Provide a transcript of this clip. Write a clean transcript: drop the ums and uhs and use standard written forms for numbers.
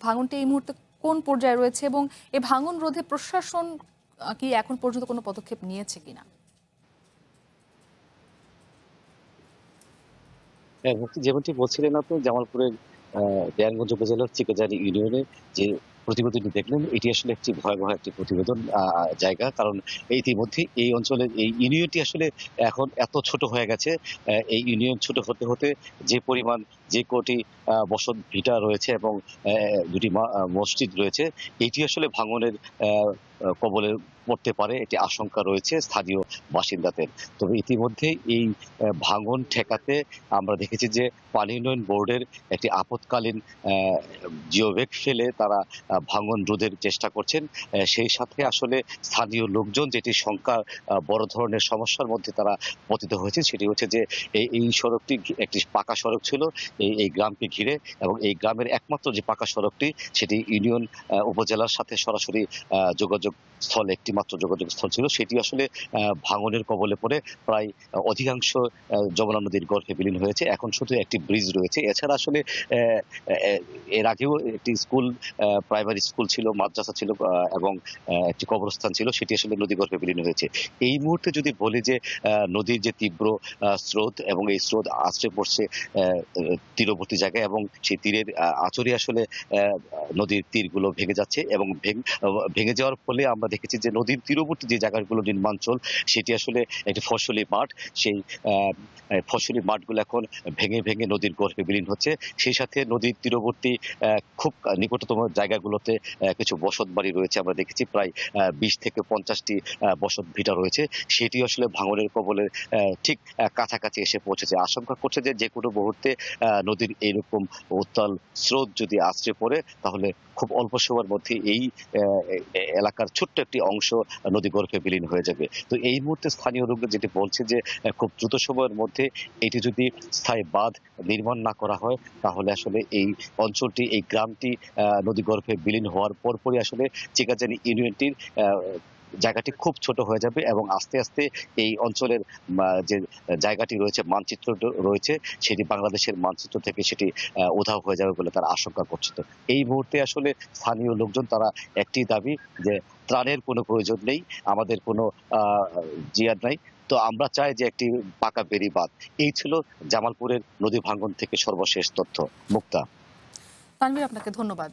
ভাঙনটি এই মুহূর্তে কোন পর্যায়ে রয়েছে এবং এই ভাঙন রোধে প্রশাসন কি এখন পর্যন্ত কোনো পদক্ষেপ নিয়েছে কিনা? হ্যাঁ, যেমনটি বলছিলেন আপনি জামালপুরের দেয়ানগঞ্জ উপজেলার চিকেজারি ইউনিয়নে যে প্রতিবেদনটি দেখলেন, এটি আসলে একটি ভয়াবহ একটি প্রতিবেদন জায়গা। কারণ ইতিমধ্যে এই অঞ্চলের এই ইউনিয়নটি আসলে এখন এত ছোট হয়ে গেছে। এই ইউনিয়ন ছোট হতে, হতে যে পরিমাণ যে কটি বসত ভিটা রয়েছে এবং ২ টি মসজিদ রয়েছে, এটি আসলে ভাঙনের অ্যা আ কবলে পড়তে পারে, এটি আশঙ্কা রয়েছে স্থানীয় বাসিন্দাদের। তবে ইতিমধ্যে এই ভাঙন ঠেকাতে আমরা দেখেছি যে পানি উন্নয়ন বোর্ডের একটি আপৎকালীন জিওব্যাগ ফেলে তারা ভাঙন রোধের চেষ্টা করছেন। সেই সাথে আসলে স্থানীয় লোকজন যেটি শঙ্কা বড় ধরনের সমস্যার মধ্যে তারা পতিত হয়েছে সেটি হচ্ছে যে এই সড়কটি একটি পাকা সড়ক ছিল এই গ্রামকে ঘিরে, এবং এই গ্রামের একমাত্র যে পাকা সড়কটি সেটি ইউনিয়ন উপজেলার সাথে সরাসরি যোগাযোগ স্থল, একটি মাত্র যোগাযোগ স্থল ছিল। সেটি আসলে ভাঙনের কবলে পড়ে প্রায় অধিকাংশ যমুনা নদীর গর্ভে বিলীন হয়েছে। এখন শুধু একটি ব্রিজ রয়েছে। এছাড়া আসলে অ্যা অ্যা এর আগেও একটি স্কুল, প্রাইমারি স্কুল ছিল, মাদ্রাসা ছিল এবং একটি কবরস্থান ছিল। সেটি আসলে নদীগর্ভে বিলীন হয়েছে। এই মুহূর্তে যদি বলি যে নদীর যে তীব্র স্রোত, এবং এই স্রোত আছড়ে পড়ছে অ্যা তীরবর্তী জায়গায়, এবং সেই তীরের আঁচড়ে আসলে নদীর তীরগুলো ভেঙে যাচ্ছে, এবং ভেঙে যাওয়ার ফলে আমরা দেখেছি যে নদীর তীরবর্তী যে জায়গাগুলো নির্মাঞ্চল, সেটি আসলে একটি ফসলি মাঠ। সেই আ ফসলি মাঠগুলো এখন ভেঙে, ভেঙে নদীর গর্ভে বিলীন হচ্ছে। সেই সাথে নদীর তীরবর্তী খুব নিকটতম জায়গাগুলোতে কিছু বসতবাড়ি রয়েছে। আমরা দেখেছি প্রায় ২০ থেকে ৫০ টি বসতভিটা রয়েছে। সেটি আসলে ভাঙনের কবলে ঠিক কাছাকাছি এসে পৌঁছেছে। আশঙ্কা করছে যে যেকোনো মুহূর্তে নদীর এইরকম উত্তাল স্রোত যদি আছড়ে পড়ে, তাহলে খুব অল্প সময়ের মধ্যে এই এলাকার ছোট্ট একটি অংশ নদীগর্ভে বিলীন হয়ে যাবে। তো এই মুহূর্তে স্থানীয় লোকজন যেটি বলছে যে খুব দ্রুত সময়ের মধ্যে এটি যদি স্থায়ী বাঁধ নির্মাণ না করা হয়, তাহলে আসলে এই অঞ্চলটি, এই গ্রামটি নদীগর্ভে বিলীন হওয়ার পরপরই আসলে চিকাজানি ইউনিয়নটির আ জায়গাটি খুব ছোট হয়ে যাবে, এবং আস্তে, আস্তে এই অঞ্চলের যে জায়গাটি রয়েছে, মানচিত্র রয়েছে, সেটি বাংলাদেশের মানচিত্র থেকে সেটি উধাও হয়ে যাবে বলে তারা আশঙ্কা করছে। তো এই মুহূর্তে আসলে স্থানীয় লোকজন তারা একটি দাবি যে ত্রাণের কোনো প্রয়োজন নেই, আমাদের কোনো আ জিয়াদ নাই। তো আমরা চাই যে একটি পাকা বেড়িবাঁধ। এই ছিল জামালপুরের নদী ভাঙ্গন থেকে সর্বশেষ তথ্য। মুক্তা। তানভীর, আপনাকে ধন্যবাদ।